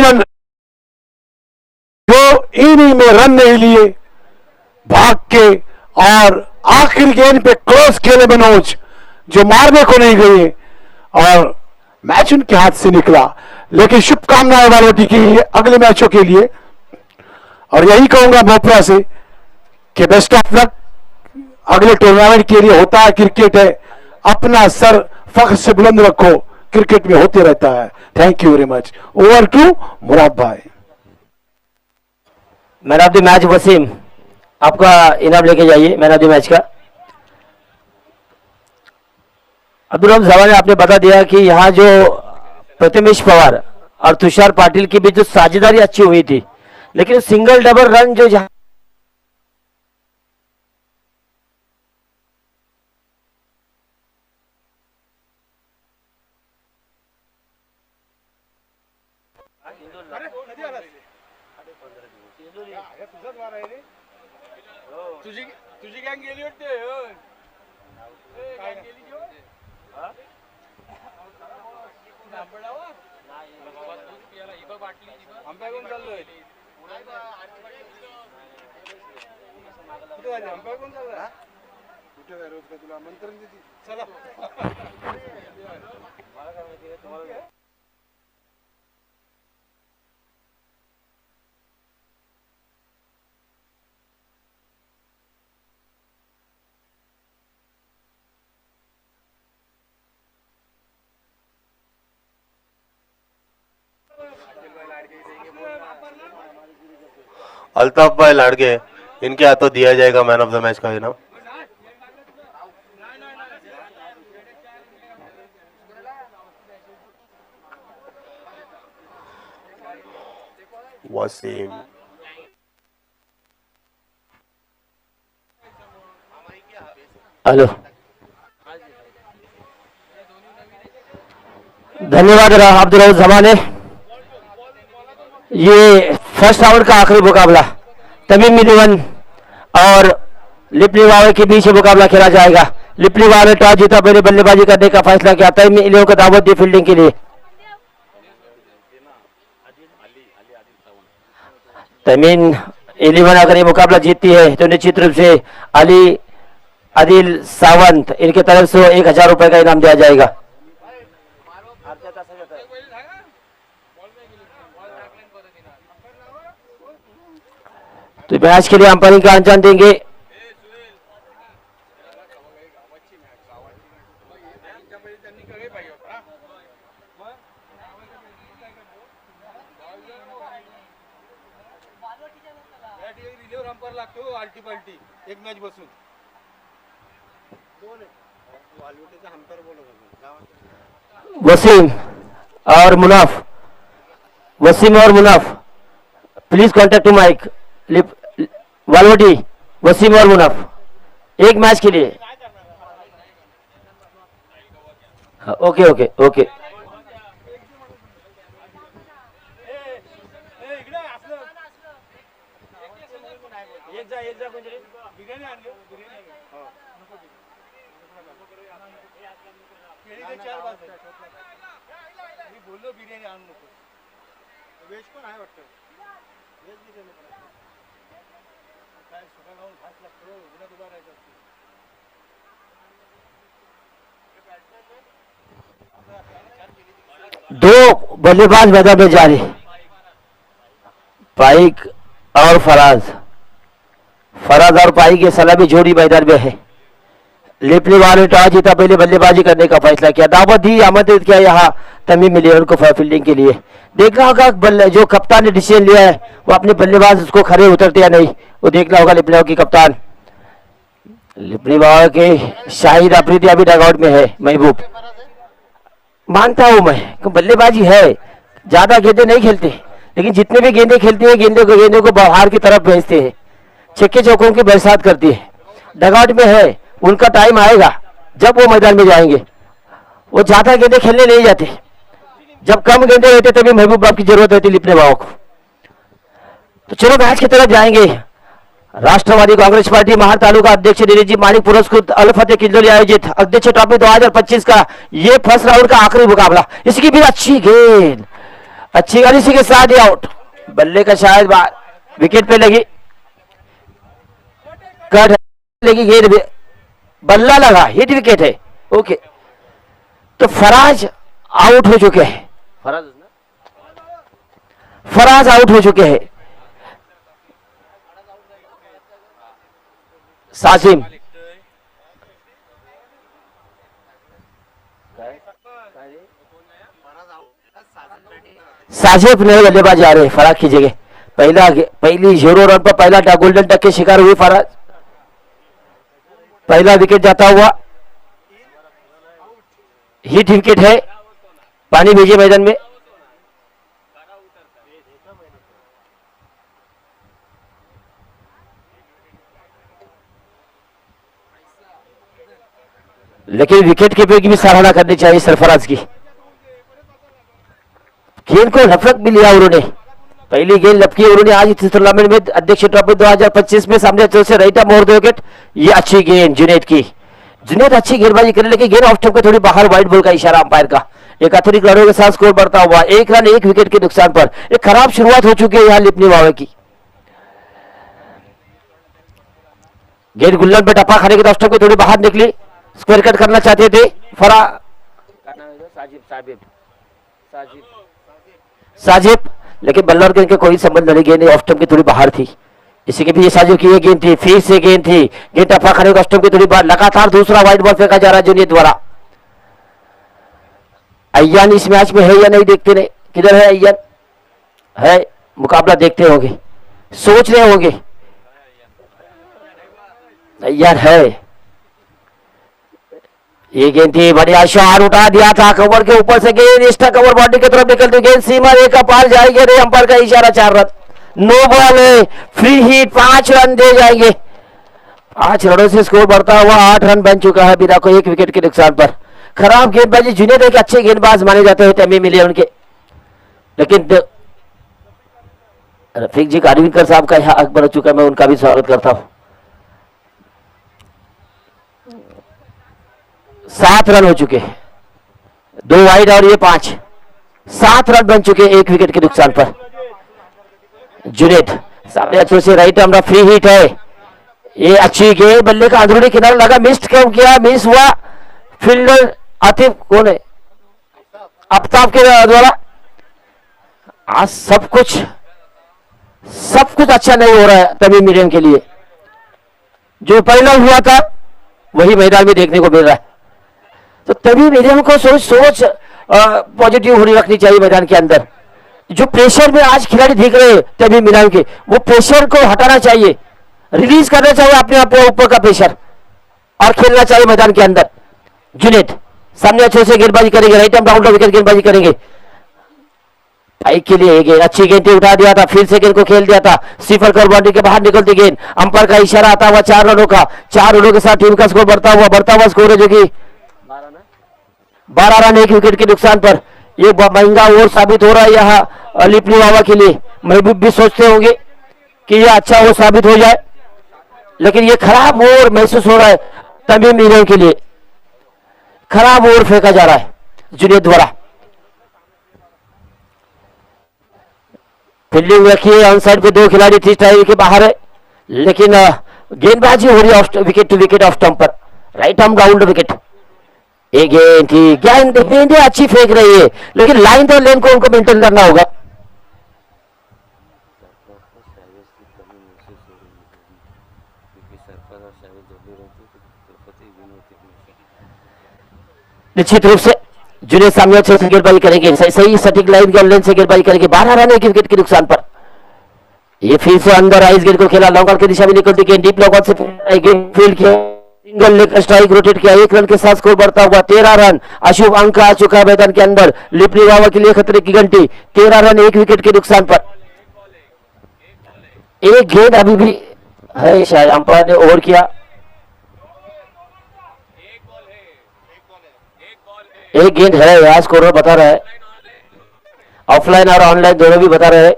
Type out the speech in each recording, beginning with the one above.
Run जो inning में run नहीं लिए, भाग के और आखिरी गेंद पे क्रॉस खेले मनोज, जो मारने को नहीं गए और मैच उनके हाथ से निकला। लेकिन शुभकामनाएं वालोटी की अगले मैचों के लिए, और यही कहूंगा भोपरा से कि बेस्ट ऑफ लक अगले टूर्नामेंट के लिए। होता है क्रिकेट है, अपना सर फख्र से बुलंद रखो, क्रिकेट में होते रहता है। Thank you very much. Over to Murad भाई। Man of the match Wasim, आपका इनाम लेके जाइए मैन ऑफ द मैच का। अब्दुल रऊफ जवान ने आपने बता दिया कि यहाँ जो प्रथमेश पवार और तुषार पाटिल की भी जो साझेदारी अच्छी हुई थी, लेकिन सिंगल डबल रन जो जहां तुझी गँग गेली वाटते आंब्या कोण चाललोय आंब्या कोण चालला कुठे काय रोज का तुला आमंत्रण देते चला अल्ताफ भाई लाड़के, इनके हाथों दिया जाएगा मैन ऑफ द मैच का इनाम। वसीम हेलो, धन्यवाद अब्दुल रऊफ जमाने। ये फर्स्ट राउंड का आखिरी मुकाबला तमीम इलेवन और लिपनी वाले के बीच मुकाबला खेला जाएगा। लिपनी वाले टॉस जीता, पहले बल्लेबाजी करने का फैसला किया। तमीम इलेवन को दावत दी फील्डिंग के लिए। तमीम इलेवन अगर ये मुकाबला जीतती है तो निश्चित रूप से अली आदिल सावंत इनके तरफ से 1000 रुपए का इनाम दिया जाएगा। तो मैच के लिए अंपायरिंग का अंजाम देंगे एक मैच बसून वसीम और मुनाफ, वसीम और Munaf please contact to mic. Walwati, Wasim और मुनाफ एक मैच के लिए। Okay okay okay. बोललो बिर्याणी आणू नको, वेज पण आहे वाटतं, वेज बिर्याणी पण आहे काय सुका गाऊन घास लागतो उन्हात उभा राहायचं असते। दो बल्लेबाज मैदान में जा रहे, पाइक और फराज और पाइक की सलामी जोड़ी मैदान में है। लिपनी वाले टॉस जीता, पहले बल्लेबाजी करने का फैसला किया, दावत दी, आमंत्रित किया यहाँ तमीम इलेवन को फील्डिंग के लिए। देखना होगा जो कप्तान ने डिसीजन लिया है वो अपने बल्लेबाज उसको खड़े उतरते या नहीं, वो देखना होगा। लिपनी की कप्तान लिपनी वाले के शाहिद अफरीदी अभी डगआउट में है। महबूब मानता हूं मैं कि बल्लेबाजी है, ज्यादा गेंदे नहीं खेलते, लेकिन जितने भी गेंदे खेलते हैं गेंदों को बाहर की तरफ भेजते हैं, छक्के चौकों की बरसात करती है। डगआउट में है, उनका टाइम आएगा जब वो मैदान में जाएंगे। वो ज्यादा गेंदे खेलने नहीं जाते, जब कम गेंदे रहते तभी महबूब बाब की जरूरत रहती लिपने बाबू को। तो चलो मैच की तरफ जाएंगे। राष्ट्रवादी कांग्रेस पार्टी महार तालुका अध्यक्ष दिलीप जी मानिक पुरस्कृत अल फतेह किंजोली आयोजित अध्यक्ष ट्रॉफी 2025 का ये फर्स्ट राउंड का आखिरी मुकाबला। इसकी भी अच्छी गेंद अच्छी गाड़ी सी के साथ ही आउट। बल्ले का शायद बाहर, विकेट पे लगी, कट लगी, गेंद भी बल्ला लगा, हिट विकेट है। ओके, तो फराज आउट हो चुके हैं। फराज आउट हो चुके हैं। साजिम साजिब नए बल्लेबाज आ रहे हैं फराज की जगह। पहली 0 रन पर पहला गोल्डन डक के शिकार हुए फराज। पहला विकेट जाता हुआ, हिट विकेट है। पानी भेजिए मैदान में। लेकिन विकेट कीपर की भी सराहना करनी चाहिए सरफराज की। गेंद को लपक भी लिया उन्होंने, पहली गेंद लपकी उन्होंने आज इस टूर्नामेंट में अध्यक्ष ट्रॉफी 2025 में सामने से राइट आर्म ओवर दो विकेट। ये अच्छी गेंद जुनेद की। जुनेद अच्छी गेंदबाजी करे, लेकिन गेंद ऑफ स्टंप के थोड़ी बाहर, वाइड बॉल का इशारा अंपायर का। एक अतिरिक्त रनों के साथ स्कोर बढ़ता हुआ 1 रन 1 विकेट के नुकसान पर। एक खराब शुरुआत हो चुकी है यहाँ लिपनी वावे की। गेंद गुल्लन पे टप्पा खाने के ऑफ स्टंप के थोड़ी बाहर निकली, स्क्वायर कट करना चाहते थे साजिब, लेकिन बल्लर के इनके कोई संबंध नहीं, गेंद ऑफ स्टंप की थोड़ी बाहर थी। इसी के भी साजिब की ये गेंद थी, फिर से गेंद थी, गेंद टप्पा खाने के ऑफ स्टंप की थोड़ी बाहर। लगातार दूसरा वाइड बॉल फेंका जा रहा है जुनेद द्वारा। अय्यान इस मैच में है या नहीं देखते नहीं, किधर है अय्यान? है, मुकाबला देखते होंगे, सोच रहे होंगे। अय्यान है, ये गेंद थी, बढ़िया शॉट उठा दिया था कवर के ऊपर से, गेंद एक्स्ट्रा कवर बॉडी की तरफ निकलती, गेंद सीमा रेखा पार जाएगी। रे अंपायर का इशारा, 4 रन, नो बॉल है, फ्री हिट, 5 रन दे जाएंगे। 5 रनों से स्कोर बढ़ता हुआ 8 रन बन चुका है बिना को 1 विकेट के नुकसान पर। खराब गेंदबाजी, जुनेद एक अच्छे गेंदबाज माने जाते हैं तमीम मिले उनके, लेकिन रफीक जी कारीविकर साहब का यहाँ हक बन चुका, मैं उनका भी स्वागत करता हूँ। 7 रन हो चुके, 2 वाइड और ये 5, 7 रन बन चुके 1 विकेट के नुकसान पर। जुनेद सामने अच्छे से राइट आर्म फ्री हिट है, ये अच्छी गेंद, बल्ले का अंदरूनी किनारा लगा, मिस क्यों किया, मिस हुआ। फील्डर आतिफ कौन है, आफ्ताब के द्वारा। आज सब कुछ अच्छा नहीं हो रहा है तमीम मीडियम के लिए। जो पहला हुआ था वही मैदान में देखने को मिल रहा है। तो तभी मीडियम को सोच पॉजिटिव होनी रखनी चाहिए मैदान के अंदर। जो प्रेशर में आज खिलाड़ी दिख रहे हैं तभी मीडियम के, वो प्रेशर को हटाना चाहिए, रिलीज करना चाहिए अपने आप ऊपर का प्रेशर, और खेलना चाहिए मैदान के अंदर। जुनेद सामने अच्छे से गेंदबाजी करेंगे, राइट आर्म राउंड विकेट गेंदबाजी करेंगे। पाई के लिए गेंद, अच्छी गेंद उठा दिया था, फिर से गेंद को खेल दिया था, सिफर कर बाउंड्री के बाहर निकलती गेंद। अंपायर का इशारा आता हुआ 4 रनों का, 4 रनों के साथ टीम का स्कोर बढ़ता हुआ स्कोर है, जो कि 12 रन 1 विकेट के नुकसान पर। ये महंगा ओवर साबित हो रहा है यहाँ लिपनी वावा के लिए। महबूब भी सोचते होंगे कि यह अच्छा ओवर साबित हो जाए, लेकिन ये खराब ओवर महसूस हो रहा है तमीम मीडियम के लिए। खराब ओवर फेंका जा रहा है जुनेद द्वारा। फील्डिंग रखिए, ऑन साइड पे 2 खिलाड़ी 3 स्ट्राइक के बाहर है, लेकिन गेंदबाजी हो रही है wicket to wicket off stump पर, राइट आर्म राउंड विकेट। एक गेंद थी, गेंद अच्छी फेंक रही है, लेकिन लाइन तो लेन को उनको मेंटेन करना होगा। निश्चित रूप से जुनेद सामने अच्छे से गेंदबाजी करेंगे, सही सटीक लाइन के लेन से गेंदबाजी करेंगे। 12 रन 1 विकेट के नुकसान पर। ये फिर से अंदर आइस गेंद को खेला, लॉन्ग ऑन की दिशा में निकलती गेंद, डीप लॉन्ग ऑन से फील्ड किया, सिंगल लेग स्ट्राइक रोटेट किया, 1 रन के साथ स्कोर बढ़ता हुआ 13 रन। अशुभ अंक आ चुका है मैदान के अंदर लिपनी वावा के लिए खतरे की घंटी। 13 रन 1 विकेट के नुकसान पर। एक गेंद अभी भी है, शायद अंपायर ने ओवर किया। एक गेंद है, यहाँ स्कोर बता रहा है, ऑफलाइन और ऑनलाइन दोनों भी बता रहे हैं।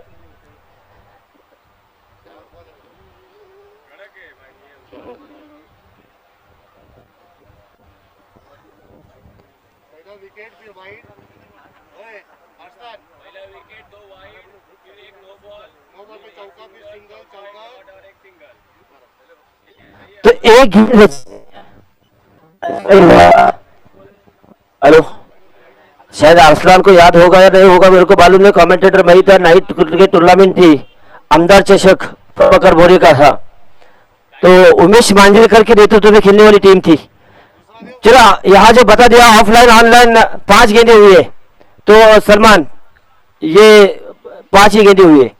विकेट भी वाइड, ओए हर्षद, पहला विकेट एक गेंद हेलो, शायद अरसलान को याद होगा या नहीं होगा मेरे को मालूम नहीं, कमेंटेटर वही था, नाइट क्रिकेट टूर्नामेंट थी, आमदार चषक प्रभाकर बोरे का था, तो उमेश मांजरेकर के नेतृत्व में खेलने वाली टीम थी। चलो यहाँ जो बता दिया ऑफलाइन ऑनलाइन 5 गेंदे हुए, तो सलमान ये 5 ही गेंदे हुए।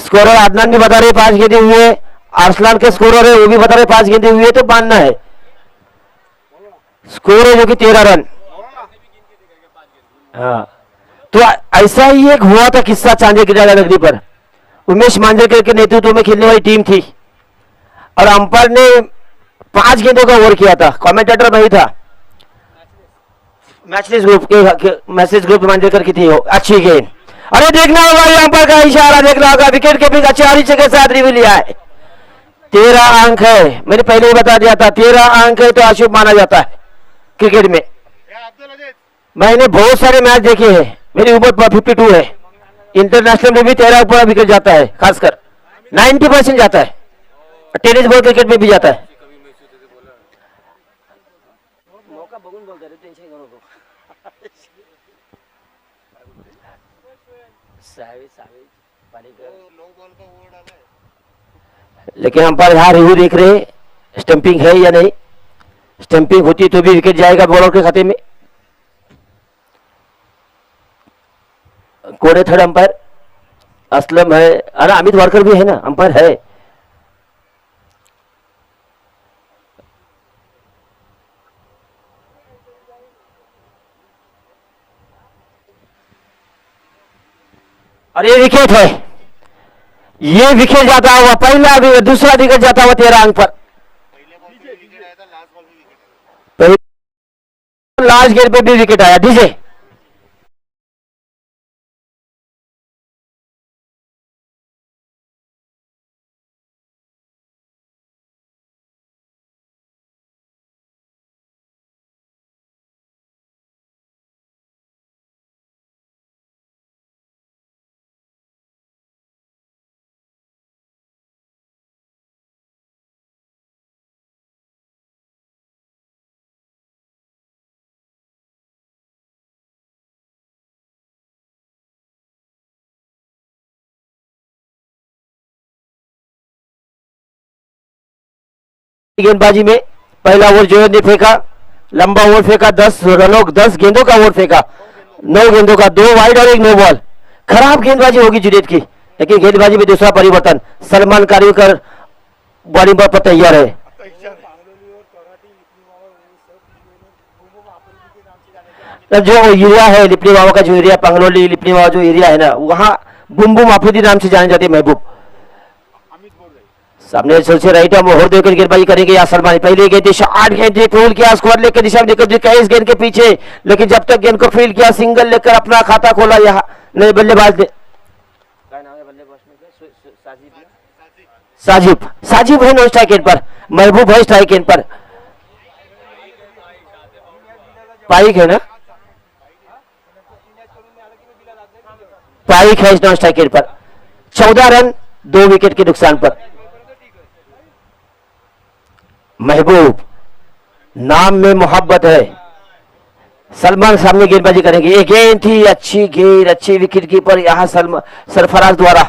स्कोरर अदनान भी बता रहे 5 गेंदे हुए, अरसलान के स्कोरर है वो भी बता रहे 5 गेंदे हुए, तो मानना है स्कोर है जो कि 13 रन। हाँ, तो ऐसा ही एक हुआ था किस्सा चांदी की नगरी पर, उमेश मांजरेकर के नेतृत्व में खेलने वाली टीम थी और अंपायर ने 5 गेंदों का ओवर किया था, कमेंटेटर वही था, मैचलेस ग्रुप के मैसेज ग्रुप मांजरेकर की थी वो, अच्छी गेंद। अरे देखना होगा ये अंपायर का इशारा, देखना होगा, विकेट कीपिंग अच्छी के साथ रिव्यू लिया है। 13 अंक है, मैंने पहले ही बता दिया था 13 अंक है तो अशुभ माना जाता है क्रिकेट में। मैंने बहुत सारे मैच देखे हैं, मेरी उम्र 52 है, इंटरनेशनल में भी 13 ऊपर विकेट जाता है, खासकर 90% जाता है, टेनिस बॉल क्रिकेट में भी जाता है। लेकिन अंपायर यहाँ रिव्यू देख रहे हैं स्टंपिंग है या नहीं, स्टंपिंग होती तो भी विकेट जाएगा बॉलर के खाते में। कौन है थर्ड अंपायर? असलम है, अरे अमित वारकर भी है ना, अंपायर है। अरे विकेट है, ये विकेट जाता हुआ पहला भी दूसरा विकेट जाता हुआ 13 अंक पर। लास्ट गेंद पे भी विकेट आया। डीजे गेंदबाजी में पहला ओवर जो ने फेंका, लंबा ओवर फेंका, 10 गेंदों का ओवर फेंका, 9 गेंदों का, 2 वाइड और 1 नो बॉल। खराब गेंदबाजी होगी जुनेद की, लेकिन गेंदबाजी में दूसरा परिवर्तन, सलमान कारिकर बॉलिंग पर तैयार है। जो एरिया है लिपनी बाबा का, जो एरिया पंगलोली लिपनी बाबा जो एरिया है ना, वहाँ बुम बुम आफरीदी नाम से जाने जाते महबूब। सामने से राइट हम और देकर गेंदबाजी करेंगे या सलमान, पहले गेंद शॉट गेंद फील्ड किया, स्कोर लेकर दिशा में देखकर इस गेंद के पीछे, लेकिन जब तक गेंद को फील्ड किया सिंगल लेकर अपना खाता खोला। यहाँ नहीं बल्लेबाज ने साजिब, साजिब है नो स्ट्राइक गेंद पर, महबूब है स्ट्राइक गेंद पर, पाइक है ना, पाइक है नो स्ट्राइक गेंद पर। 14 रन 2 विकेट के नुकसान पर। महबूब नाम में मोहब्बत है, सलमान सामने गेंदबाजी करेंगे। एक गेंद थी, अच्छी गेंद, अच्छी विकेट कीपर यहाँ सरफराज द्वारा।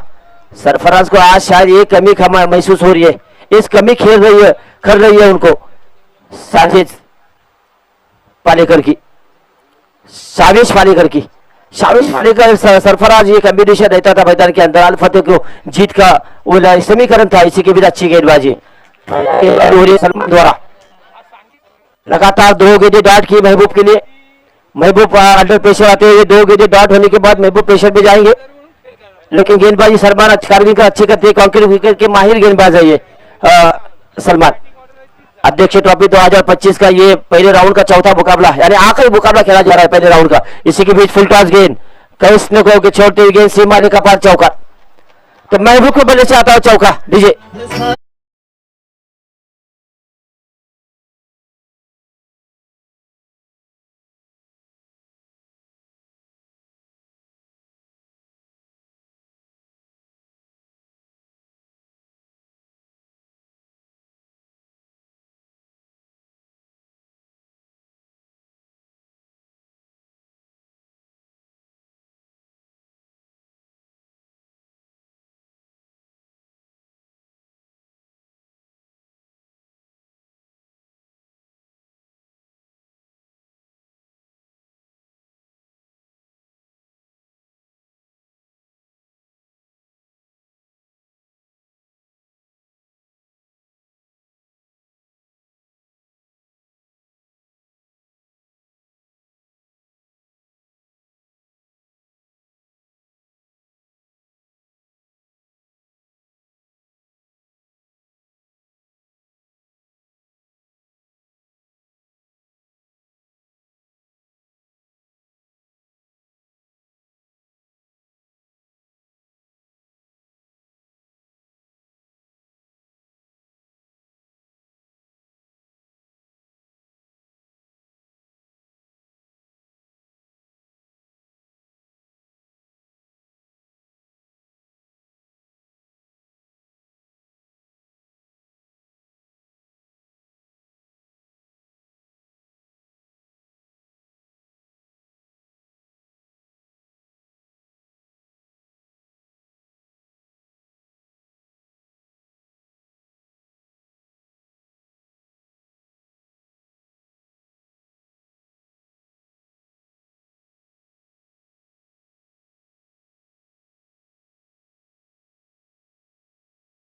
सरफराज को आज शायद ये कमी महसूस हो रही है, इस कमी कर रही है उनको साजिश पालेकर की, साविश पालेकर की। साविश पालेकर सरफराज ये कॉम्बिनेशन रहता था मैदान के अंदर, अल्फते को जीत का वो समीकरण था, इसी के भी अच्छी गेंदबाजी सलमान द्वारा। लगातार 2 गेंदें डॉट की महबूब के लिए, महबूब अंडर प्रेशर आते हुए 2 गेंदें डॉट होने के बाद महबूब प्रेशर में जाएंगे, लेकिन गेंदबाजी सलमान कार्विंग का अच्छी करते हैं, कॉन्क्रीट विकेट के माहिर गेंदबाज है ये सलमान। अध्यक्ष ट्रॉफी 2025 का ये पहले राउंड का चौथा मुकाबला, यानी आखिरी मुकाबला खेला जा रहा है पहले राउंड का। इसी के बीच फुल टॉस गेंद, कई को छोड़ते हुए गेंद सीमा ने का पार चौका, तो महबूब को बल्ले से आता है चौका। डीजे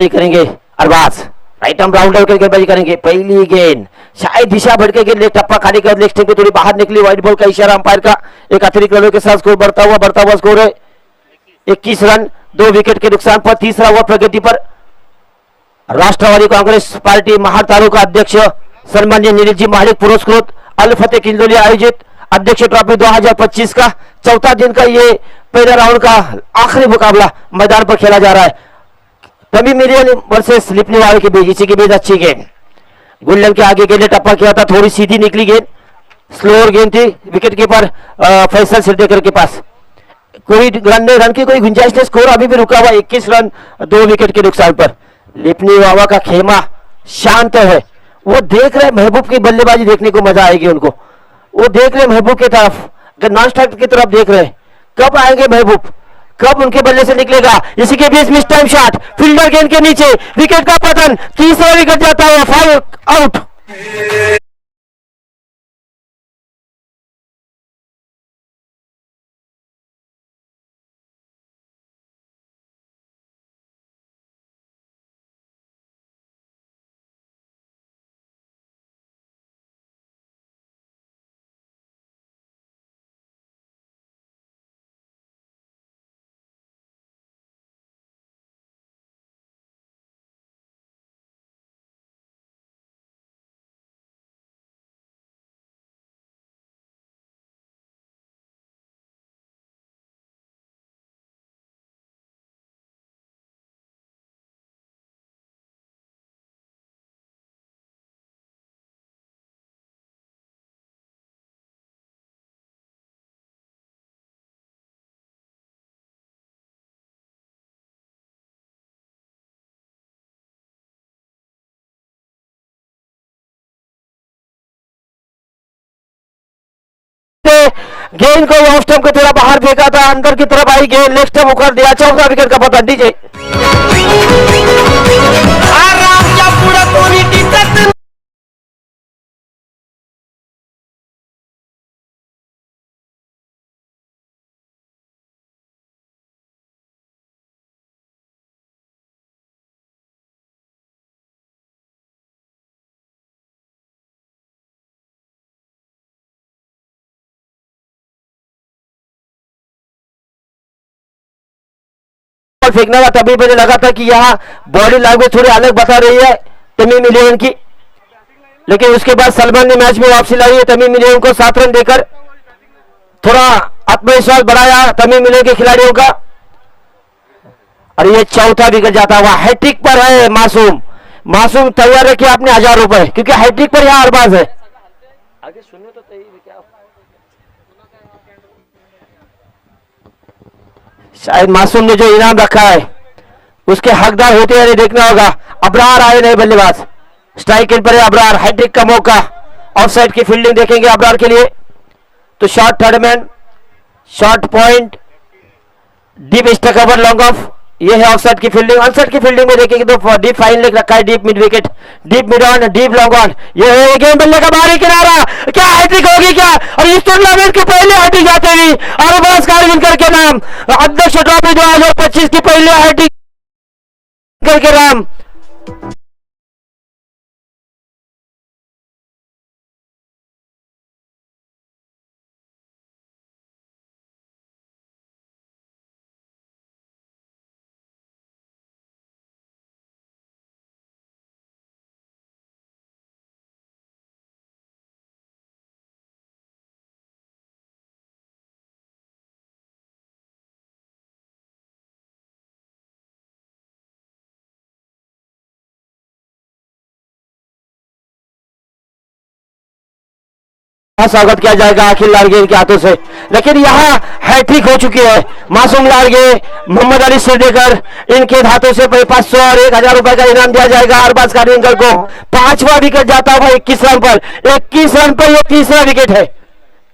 करेंगे अरबाज, राइट आर्म राउंडर करके गेंदबाजी करेंगे। पहली गेंद शायद दिशा भटके गेंद टप्पा खाली कर लेग स्टंप पे थोड़ी बाहर निकली, व्हाइट बॉल का इशारा अंपायर का। एक अतिरिक्त रनों के साथ स्कोर बढ़ता हुआ स्कोर है 21 रन, 2 विकेट के नुकसान पर। तीसरा ओवर प्रगति पर राष्ट्रवादी कांग्रेस पार्टी महार तालुका अध्यक्ष सन्मान्य नीरज जी महालिक पुरस्कृत अल फतेह किंजोली आयोजित अध्यक्ष ट्रॉफी 2025 का चौथा दिन का ये पहला राउंड का आखिरी मुकाबला मैदान पर खेला जा रहा है। तमीम मिलियन वर्सेस लिपनी वाले के बीच, इसी के बीच अच्छी गेंद गुल्लन के आगे गेंद टप्पा किया था, थोड़ी सीधी निकली गेंद, स्लोअर गेंद थी। विकेट कीपर फैसल सिरडेकर के पास कोई रन की कोई गुंजाइश नहीं, स्कोर अभी भी रुका हुआ 21 रन 2 विकेट के नुकसान पर। लिपनी वावा का खेमा शांत है, वो देख रहे महबूब की बल्लेबाजी देखने को मजा आएगी उनको। वो देख रहे महबूब की तरफ, नॉन स्ट्राइक की तरफ देख रहे, कब आएंगे महबूब, कब उनके बल्ले से निकलेगा। इसी के बीच मिस टाइम शॉट, फील्डर गेंद के नीचे, विकेट का पतन, तीसरा विकेट जाता है, फाइल आउट। गेंद को ऑफ स्टंप को थोड़ा बाहर फेंका था, अंदर की तरफ आई गेंद, लेग स्टंप उखाड़ दिया, चौथा विकेट का पतन। डीजे फेंकना था, तभी मुझे लगा था कि यहाँ बॉडी लैंग्वेज थोड़ी अलग बता रही है तमीम मिलियन की, लेकिन उसके बाद सलमान ने मैच में वापसी लाई है। तमीम मिलियन को 7 रन देकर थोड़ा आत्मविश्वास बढ़ाया तमीम मिलियन के खिलाड़ियों का, और ये चौथा विकेट जाता हुआ। हैट्रिक पर है मासूम तैयार रखिए अपने 1000 रुपए, क्योंकि हैट्रिक पर यहाँ अरबाज है। आगे सुनने तो क्या शायद मासूम ने जो इनाम रखा है उसके हकदार होते हैं, देखना होगा। अबरार आए नए बल्लेबाज, स्ट्राइक एंड पर है अबरार, हैट्रिक का मौका, ऑफसाइड की फील्डिंग देखेंगे अबरार के लिए। तो short third man, short point, deep stuck over long off, ये है ऑफसाइड की फील्डिंग। ऑनसाइड की फील्डिंग में देखेंगे तो डीप फाइन लेग रखा है, deep mid wicket, deep mid on, deep long on. ये है गेंद बल्ले का बाहरी किनारा, क्या हैट्रिक होगी क्या? और इस टूर्नामेंट की पहले हैट्रिक जाते हुए अरबाज कारगिलकर के नाम, अध्यक्ष ट्रॉफी 2025 की पहले हैट्रिक के नाम। स्वागत किया जाएगा अखिल लारगे के हाथों से, लेकिन यहाँ हैट्रिक हो चुकी है। मासूम लारगे, मोहम्मद अली सिरडेकर, इनके हाथों से 500 और 1000 रुपए का इनाम दिया जाएगा अरबाज कारगिलकर को। 5वां विकेट जाता हुआ 21 रन पर, 21 रन पर यह तीसरा विकेट है।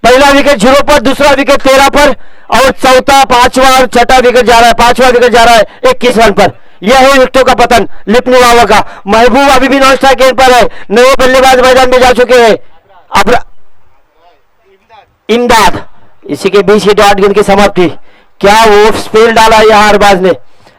पहला विकेट 0 पर, दूसरा विकेट 13 पर, और चौथा, 5वां और 6ठा विकेट जा रहा है, 5वां विकेट जा रहा है 21 रन पर। यह है विकेटों का पतन लिपनी वावा का। महबूब अभी भी नॉन स्ट्राइक एंड पर है, नए बल्लेबाज मैदान में जा चुके हैं। अब इमदाद, इसी के बीच ही डॉट गेंद की समाप्ति, क्या वो स्पेल डाला यहाँ अरबाज ने,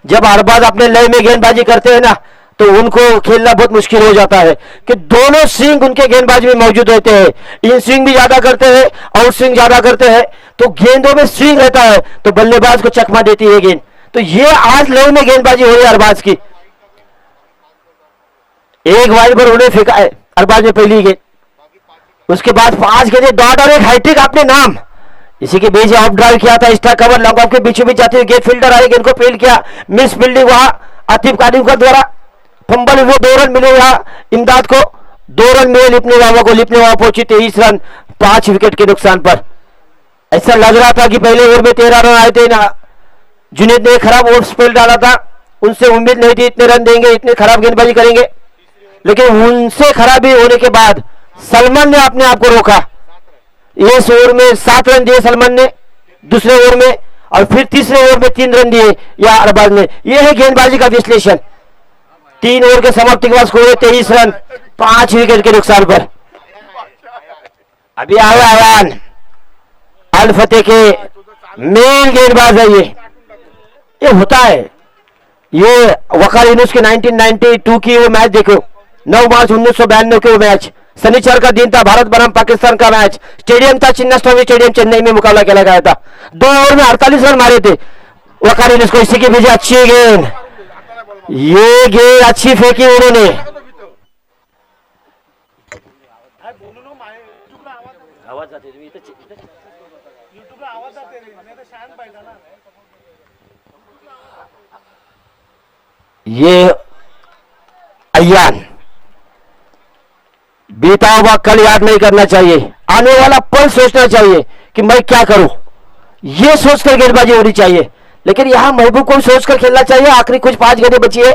जब अरबाज अपने लय में गेंदबाजी करते हैं ना तो उनको खेलना बहुत मुश्किल हो जाता है कि दोनों स्विंग उनके गेंदबाजी में मौजूद रहते हैं। इन स्विंग भी ज्यादा करते हैं, आउट स्विंग ज्यादा करते हैं, तो गेंदों में स्विंग रहता है तो बल्लेबाज को चकमा देती है गेंद। तो ये आज लय में गेंदबाजी हो रही है अरबाज की। एक वाइड पर उन्हें फेंका है अरबाज ने पहली गेंद, उसके बाद 5 गेंदें डॉट और एक हैट्रिक अपने नाम। इसी के बीच ऑफ ड्राइव किया था, एक्स्ट्रा कवर लॉन्ग ऑफ के बीचों बीच जाते हुए गेंद फील्डर आए, गेंद को फील्ड किया, मिस फील्डिंग वहां आतिफ कादिम द्वारा, फंबल हुए, 2 रन मिले यहां इमदाद को, 2 रन मिले लिपने वावा को, लिपने वावा पहुंची 23 रन 5 विकेट के नुकसान पर। ऐसा लग रहा था कि पहले ओवर में 13 रन आए थे ना, जुनेद ने खराब ओवर स्पेल डाला था, उनसे उम्मीद नहीं थी इतने रन देंगे, इतने खराब गेंदबाजी करेंगे, लेकिन उनसे खराबी होने के बाद सलमान ने अपने आप को रोका। इस ओवर में 7 रन दिए सलमान ने दूसरे ओवर में, और फिर तीसरे ओवर में 3 रन दिए या अरबाज ने। यह है गेंदबाजी का विश्लेषण। 3 ओवर के समाप्ति के बाद स्कोर है 23 रन 5 विकेट के नुकसान पर। अभी आया आवान अल फतेह के मेन गेंदबाज है ये होता है। ये वकार यूनुस के 1992 की वो मैच देखो, 9 मार्च 1992 के वो मैच, शनिचर का दिन था, भारत बनाम पाकिस्तान का मैच, स्टेडियम था चिन्नास्वामी स्टेडियम, चेन्नई में मुकाबला खेला गया था। 2 ओवर में 48 रन मारे थे वकार यूनुस को। इसी के पीछे अच्छी गेंद, ये गेंद अच्छी फेंकी उन्होंने। ये अय्यान बीता हुआ कल याद नहीं करना चाहिए, आने वाला पल सोचना चाहिए कि मैं क्या करूं, ये सोचकर गेंदबाजी होनी चाहिए। लेकिन यहां महबूब को सोचकर खेलना चाहिए। आखिरी कुछ 5 गेंदें बची है,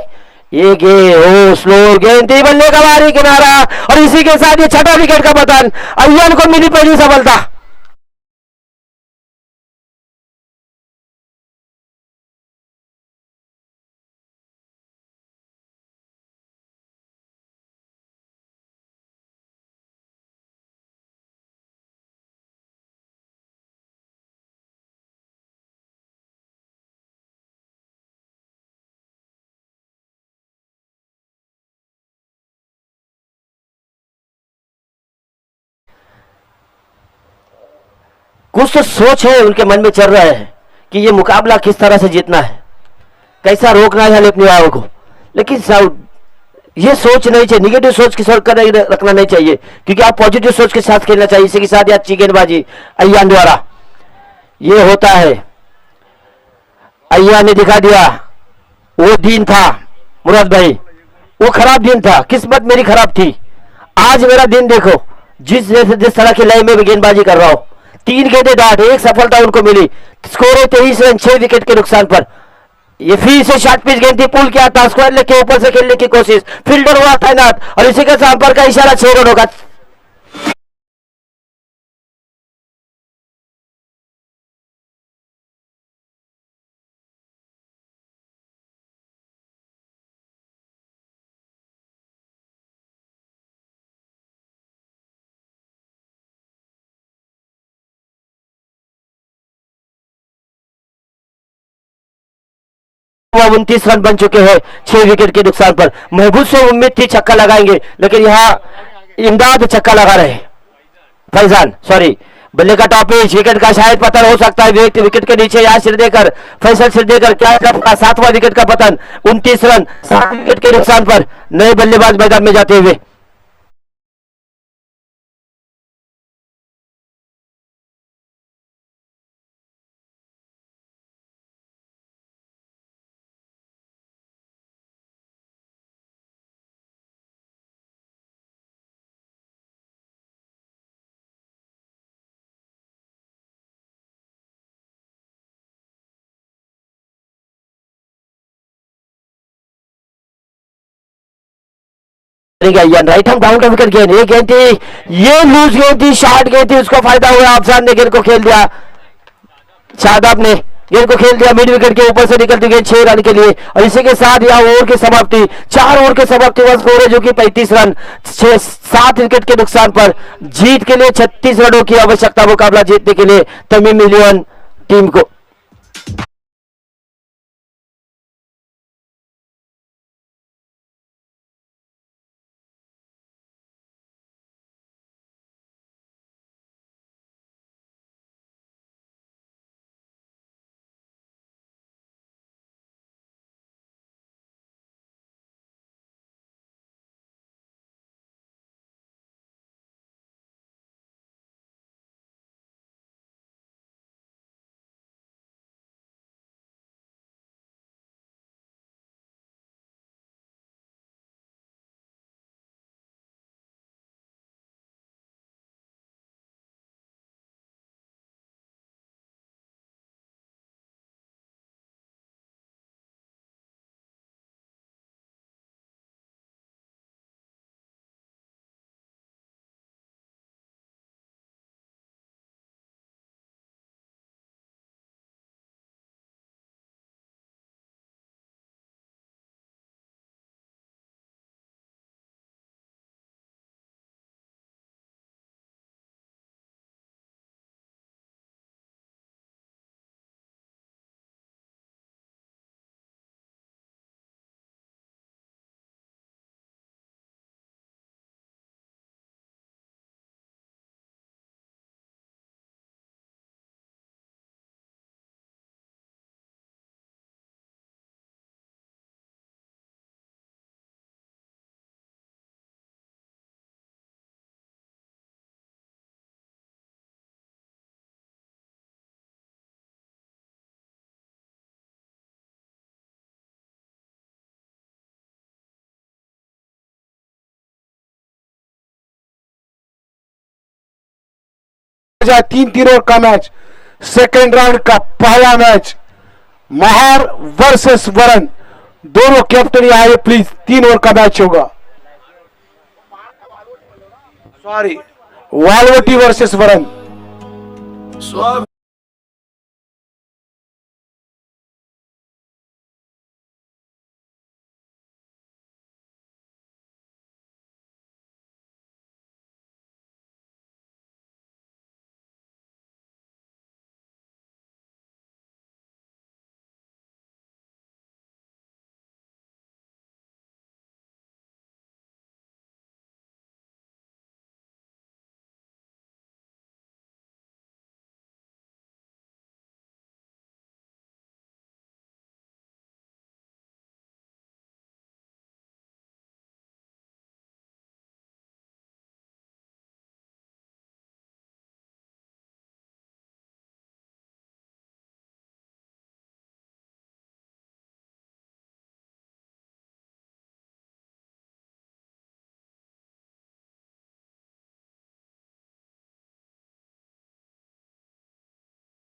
ये गेंद स्लो गेंद थी, बल्ले का बाहरी किनारा, और इसी के साथ ये 6ठा विकेट का पतन, अय्यान को मिली पहली सफलता। कुछ तो सोच है उनके मन में चल रहा है कि ये मुकाबला किस तरह से जीतना है, कैसा रोकना है अपने वालों को। लेकिन ये सोच नहीं चाहिए, निगेटिव सोच की सोच कर रखना नहीं चाहिए, क्योंकि आप पॉजिटिव सोच के साथ खेलना चाहिए। इसी के साथ अच्छी गेंदबाजी अय्यान द्वारा ये होता है। अय्यान ने दिखा दिया वो दिन था मुराद भाई, वो खराब दिन था, किस्मत मेरी खराब थी, आज मेरा दिन देखो, जिस तरह की लय में भी गेंदबाजी कर रहा हूं। 3 गेंदें डॉट, 1 सफलता उनको मिली, स्कोर है 23 रन 6 विकेट के नुकसान पर। ये फिर से शॉर्ट पिच गेंद थी, पुल किया था, स्क्वायर लेग के ऊपर से खेलने की कोशिश, फील्डर हुआ तैनात, और इसी के संपर्क का इशारा 6 रनों का। वह 29 रन बन चुके हैं 6 विकेट के नुकसान पर। महबूब से उम्मीद थी छक्का लगाएंगे, लेकिन यहां इमदाद छक्का लगा रहे। फैजान सॉरी, बल्ले का टॉप पिच, विकेट का शायद पतन हो सकता है, विकेट के नीचे यहाँ सिर देकर फैसल सिर देकर क्या 7वां विकेट का पतन, 29 रन 7 विकेट के नुकसान पर नए बल्लेबाज मैदान में जाते हुए। राइट हैंड डाउन का विकेट गेंद, ये गेंद थी, ये लूज गेंद थी, शॉर्ट गेंद थी, उसको फायदा हुआ, अफसान ने गेंद को खेल दिया, शादाब ने गेंद को खेल दिया मिड विकेट के ऊपर से निकलती गेंद 6 रन के लिए। और इसी के साथ यह ओवर की समाप्ति, 4 ओवर के समाप्ति का स्कोर है जो कि 35 रन 7 विकेट के नुकसान पर। जीत के लिए 36 रनों की आवश्यकता मुकाबला जीतने के लिए तमीम मिलियन टीम को। जाए 3-3 ओवर का मैच। सेकेंड राउंड का पहला मैच महार वर्सेस वरुण, दोनों कैप्टन आए प्लीज। 3 ओवर का मैच होगा। Sorry, Walwati versus Varun.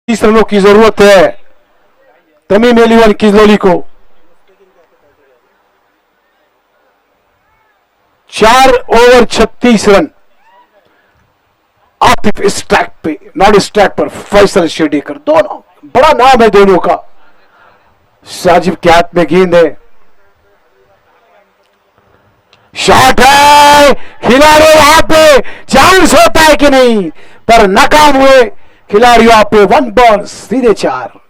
रनों की जरूरत है तमीम एलिवन किजलोली को। 4 ओवर 36 रन। आतिफ इस ट्रैक पे, नॉट इस ट्रैक पर फैसल शेडेकर, दोनों बड़ा नाम है दोनों का। साजिब के हाथ में गेंद है, शॉट है, खिलाड़ी यहां पे चांस होता है कि नहीं, पर नाकाम हुए खिलाड़ी। यहां पे 1 बॉल सीधे 4।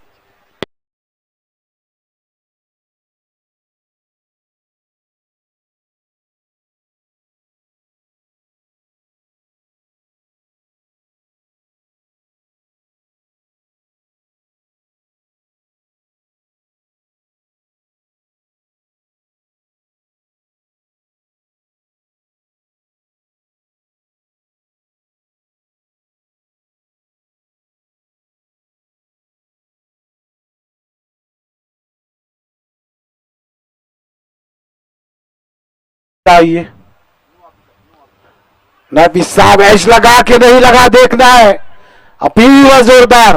आइए नबी साहब, ऐश लगा के नहीं लगा, देखना है। अपील हुआ जोरदार।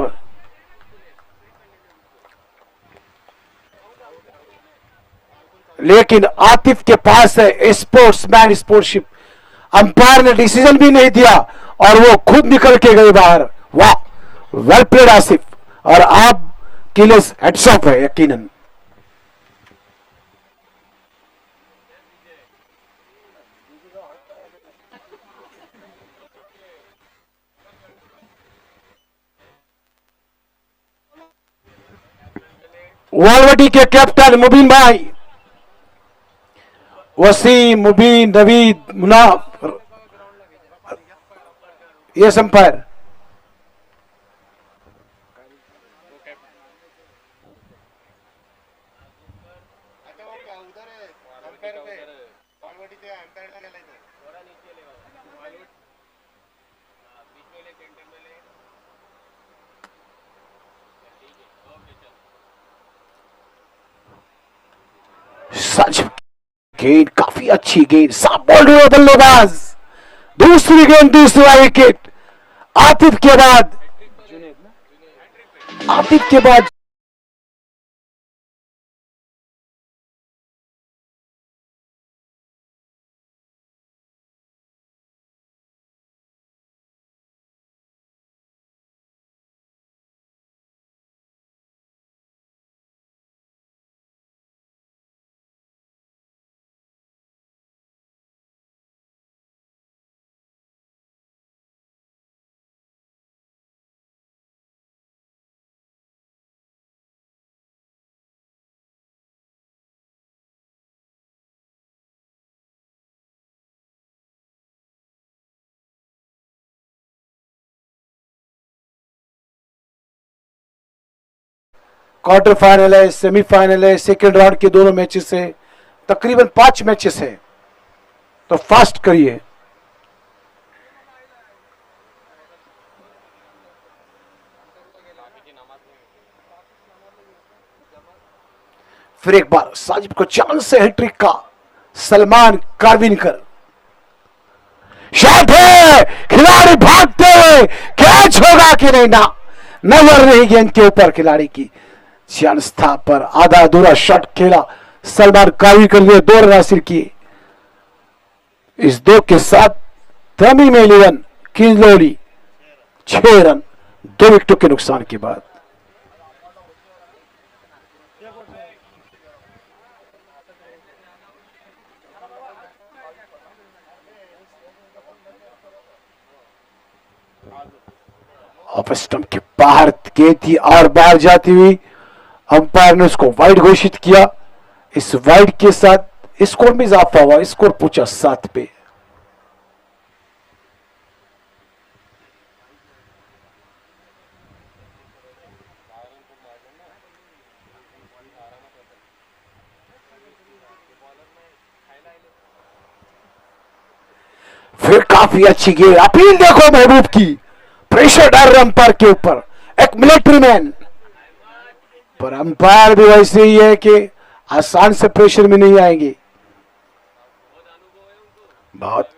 लेकिन आतिफ के पास है स्पोर्ट्समैन स्पोर्टशिप। अंपायर ने डिसीजन भी नहीं दिया और वो खुद निकल के गए बाहर। वाह, वेल प्लेड आसिफ। और आप किलेस हेड्स ऑफ है यकीनन। वालवटी के कैप्टन मुबीन भाई, वसीम, मुबीन, नवीद, मुनाफ, ये अंपायर। सच गेंद, काफी अच्छी गेंद, साफ बोल रहे हो बल्लेबाज। दूसरी गेंद, दूसरा विकेट। आतिफ के बाद क्वार्टर फाइनल है, सेमीफाइनल है, सेकेंड राउंड के दोनों मैचेस है, तकरीबन 5 मैचेस है, तो फास्ट करिए। फिर एक बार साजिब को चांस है हैट्रिक का। सलमान कारविनकर शॉट है, खिलाड़ी भागते हुए, कैच होगा कि नहीं ना, नजर नहीं गेंद के ऊपर खिलाड़ी की। चांस था पर आधा अधूरा शॉट खेला सलमान कावी के लिए, 2 रन हासिल किए। इस 2 के साथ तमीम इलेवन किंजलोली 6 रन 2 विकेटों के नुकसान के बाद। ऑफ स्टंप के बाहर गेंद थी और बाहर जाती हुई अंपायर ने उसको वाइड घोषित किया। इस वाइड के साथ स्कोर में इजाफा हुआ, स्कोर पूछा 7 पे। फिर काफी अच्छी गेंद, अपील देखो महबूब की, प्रेशर डाल रहे अंपायर के ऊपर, एक मिलिट्री मैन। पर अंपायर भी वैसे ही है कि आसान से प्रेशर में नहीं आएंगे। बहुत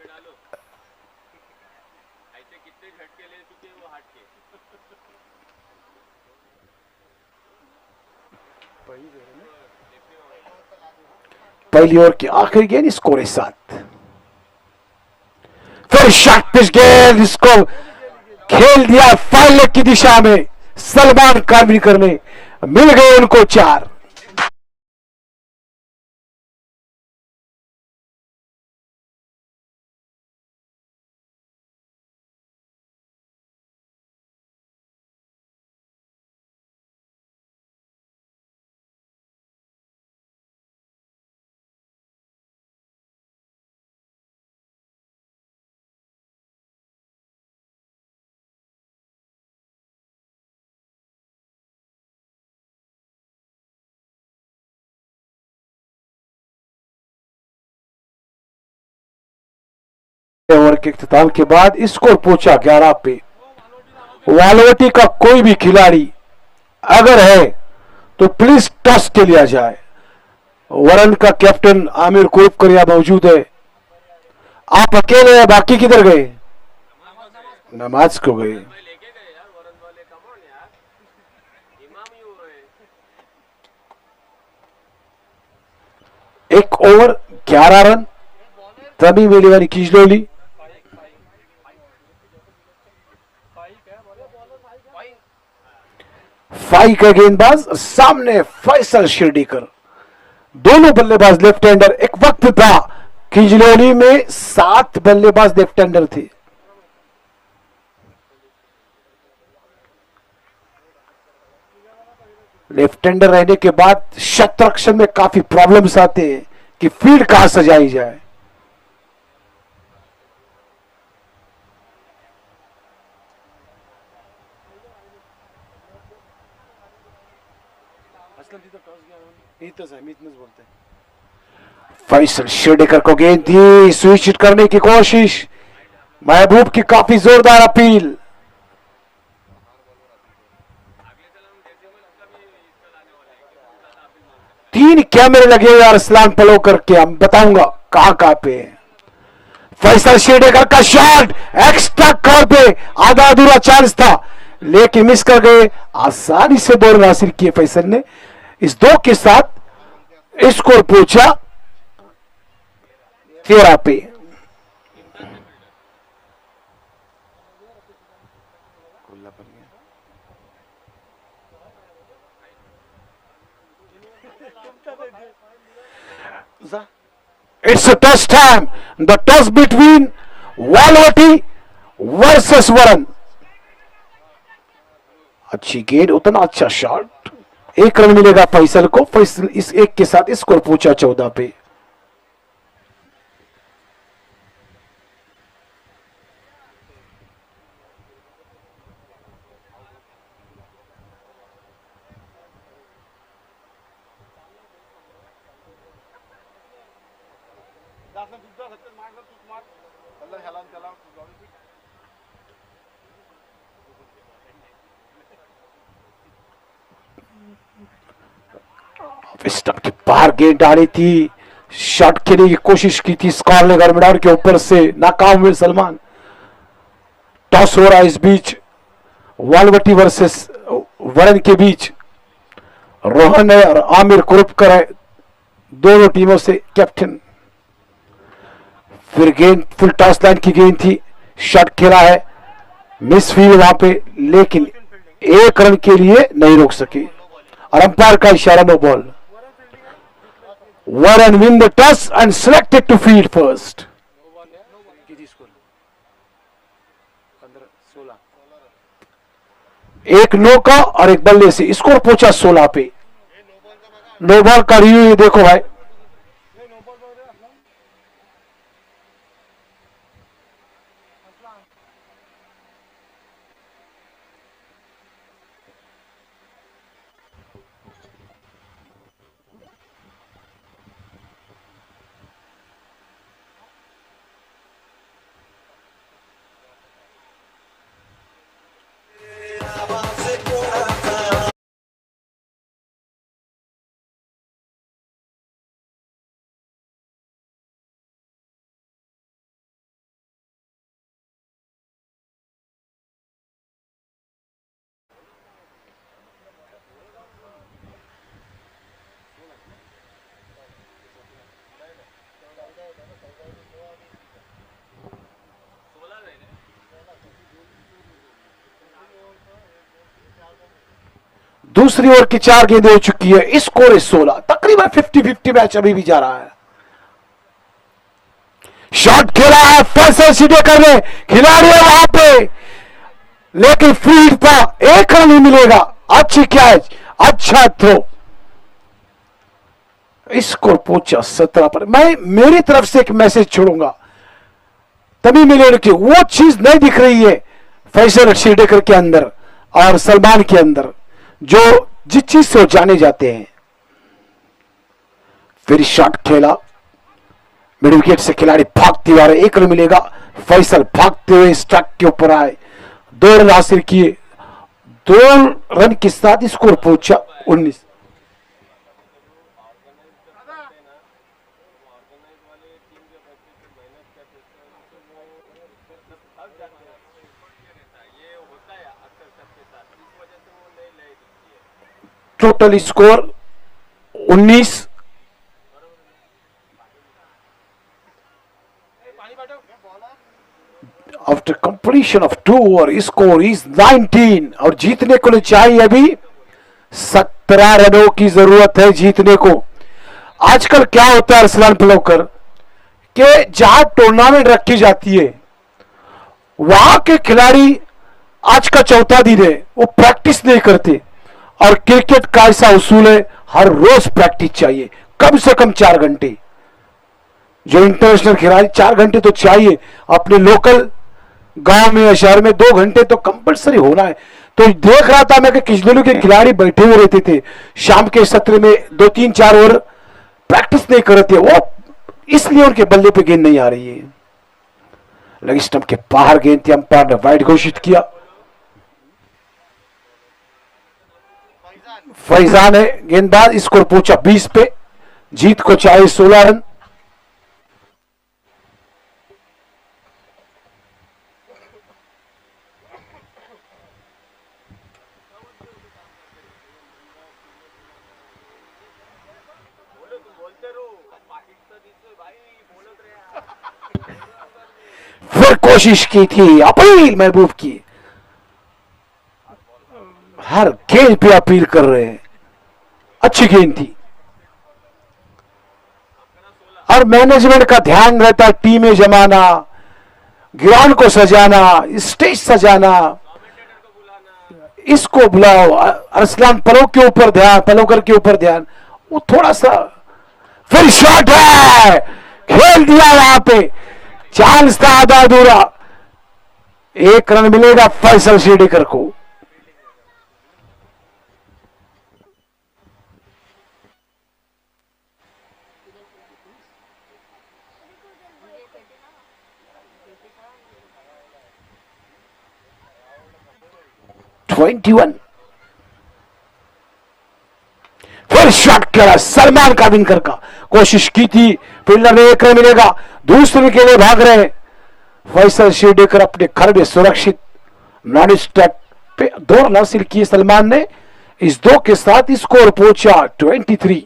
पहली ओवर की आखिरी गेंद, स्कोर है 7। फिर शॉट पिच गेंद, इसको खेल दिया फाइल लेग की दिशा में, सलमान कानविलकर ने, मिल गए उनको 4। ओवर के इख्तिताम के बाद स्कोर पहुंचा 11 पे। वालवटी का कोई भी खिलाड़ी अगर है तो प्लीज टॉस के लिया जाए। वरन का कैप्टन आमिर कोपकर यहां मौजूद है। आप अकेले हैं, बाकी किधर गए? नमाज को गए। एक ओवर 11 रन, तमीम इलेवन किजलोली। फाई का गेंदबाज, सामने फैसल शिरडीकर। दोनों बल्लेबाज लेफ्ट हैंडर। एक वक्त था किजलोली में 7 बल्लेबाज लेफ्ट हैंडर थे। लेफ्ट हैंडर रहने के बाद शतरक्षण में काफी प्रॉब्लम्स आते हैं कि फील्ड कहां सजाई जाए। फैसल शिरडीकर को गेंद दी, स्विच हिट करने की कोशिश, महबूब की काफी जोरदार अपील। तीन कैमरे लगे हुए अरसलान पलोकर के, हम बताऊंगा कहां पे। फैसल शिरडीकर का शॉट एक्स्ट्रा कवर पे, आधा अधूरा चांस था लेकिन मिस कर गए। आसानी से 2 रन हासिल किए फैसल ने। इस 2 के साथ स्कोर पहुंचा 13 पे। It's a toss time. The toss between Walwati versus Varun. अच्छी गेंद, उतना अच्छा शॉट। 1 रन मिलेगा फैसल को। फैसल इस 1 के साथ स्कोर पहुंचा 14 पे। स्टंप के बाहर गेंद डाली थी, शॉट खेलने की कोशिश की थी स्कॉर लेगर मिडार के ऊपर से, नाकाम हुए सलमान। टॉस हो रहा है इस बीच वालवटी वर्सेस वरन के बीच। रोहन है और आमिर कुरुपकर है, दोनों टीमों से कैप्टन। फिर गेंद फुल टॉस लाइन की गेंद थी, शॉट खेला है, मिस फील्ड वहां पे, लेकिन एक रन के लिए नहीं रोक सके और अंपायर का इशारा नो बॉल। वरन win the toss and selected to field first. एक नो का और एक बल्ले से स्कोर पहुंचा 16 पे। नो बॉल का रिव्यू देखो भाई। दूसरी ओर की 4 गेंदें हो चुकी है, स्कोर है 16, तकरीबन 50-50 मैच अभी भी जा रहा है। शॉट खेला है फैसल सीडेकर ने, खिलाड़ी है वहां पे, लेकिन फील्ड पर एक रन नहीं मिलेगा। अच्छी कैच, अच्छा थ्रो, स्कोर पहुंचा 17 पर। मैं मेरी तरफ से एक मैसेज छोड़ूंगा तभी मिलेगा कि वो चीज नहीं दिख रही है फैसल सीडेकर के अंदर और सलमान के अंदर, जो जिस चीज से वो जाने जाते हैं। फिर शॉट खेला, मिड विकेट से खिलाड़ी भागते हुए, एक रन मिलेगा। फैसल भागते हुए स्ट्राइक के ऊपर आए, 2 रन हासिल किए, 2 रन के साथ स्कोर पहुंचा 19। Total score 19। After completion of 2 over score is 19 और जीतने को चाहिए अभी 17 रनों की जरूरत है जीतने को। आजकल क्या होता है अरसलान पलवकर के जहां टूर्नामेंट रखी जाती है वहां के खिलाड़ी, आज का चौथा दिन है, वो प्रैक्टिस नहीं करते। और क्रिकेट का ऐसा उसूल है, हर रोज प्रैक्टिस चाहिए, कम से कम 4 घंटे। जो इंटरनेशनल खिलाड़ी 4 घंटे तो चाहिए, अपने लोकल गांव में या शहर में 2 घंटे तो कंपलसरी होना है। तो देख रहा था मैं कि किशनलू के खिलाड़ी बैठे हुए रहते थे शाम के सत्र में, 2-3-4 ओवर प्रैक्टिस नहीं करते वो, इसलिए उनके बल्ले पे गेंद नहीं आ रही है। लेग स्टंप के बाहर गेंद थी, अंपायर ने वाइड घोषित किया। फैजान है गेंदबाज, स्कोर पहुंचा 20 पे, जीत को चाहिए 16 रन। फिर कोशिश की थी अपील महबूब की, हर गेंद पे अपील कर रहे हैं, अच्छी गेंद थी। और मैनेजमेंट का ध्यान रहता है, टीमें जमाना, ग्राउंड को सजाना, स्टेज सजाना, इसको बुलाओ, अरसलान पलव के ऊपर ध्यान, पलवकर के ऊपर ध्यान, वो थोड़ा सा। फिर शॉट है, खेल दिया वहां पे, चांस था आधा अधूरा, 1 रन मिलेगा फैसल सीडेकर को। फिर शॉट खेला सलमान का विनकर का, कोशिश की थी, फील्डर ने एक रन मिलेगा, दूसरे के लिए भाग रहे हैं फैसल शेडेकर अपने घर में सुरक्षित नॉन स्टैक पे 2 रन हासिल किए सलमान ने। इस 2 के साथ स्कोर पहुंचा 23।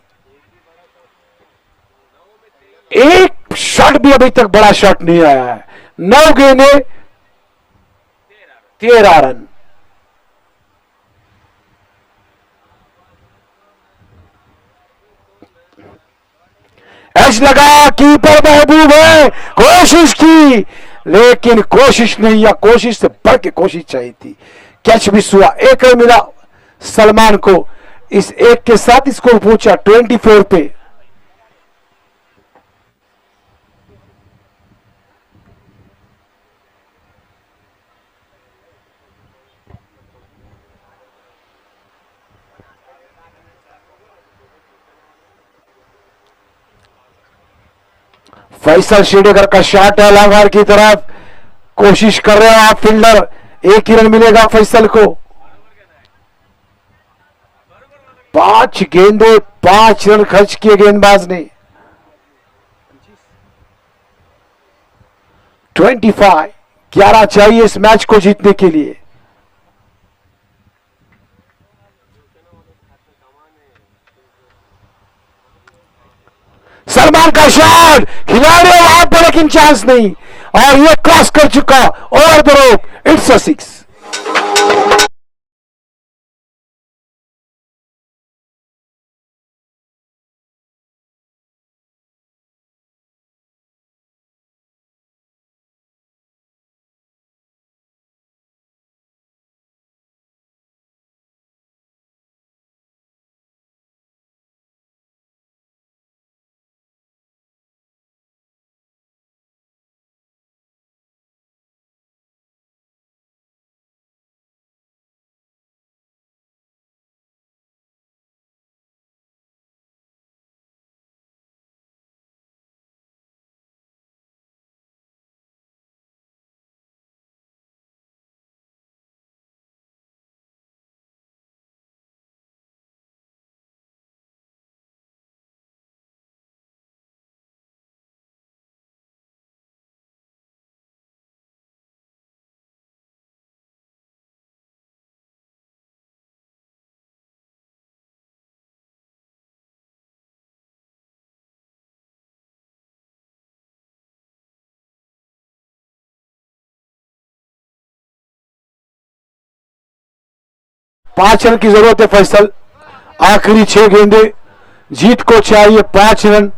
एक शॉट भी अभी तक बड़ा शॉट नहीं आया है। 9 गेंदे 13 रन। एज लगा, कीपर महबूब है, कोशिश की लेकिन कोशिश नहीं, या कोशिश से बढ़ के कोशिश चाहिए थी। कैच मिस हुआ, 1 रन मिला सलमान को। इस 1 के साथ स्कोर पहुंचा 24 पे। फैसल शेडेकर का शॉट है लांगार की तरफ, कोशिश कर रहे हैं आप फील्डर, 1 ही रन मिलेगा फैसल को। 5 गेंदे 5 रन खर्च किए गेंदबाज ने। 25, 11 चाहिए इस मैच को जीतने के लिए। सलमान का शॉट, खिलाड़ी वहां पर लेकिन चांस नहीं, और ये क्रॉस कर चुका over the rope. It's a 6। पांच रन की जरूरत है फैसल, आखिरी 6 गेंदे, जीत को चाहिए 5 रन।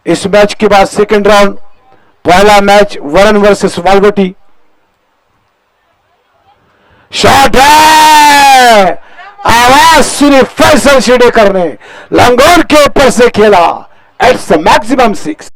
इस मैच के बाद सेकंड राउंड, पहला मैच वरन वर्सेस वालगोटी। शॉट है, आवाज सुनी फैसल शेडेकर ने, लंगोर के ऊपर से खेला। Its maximum 6।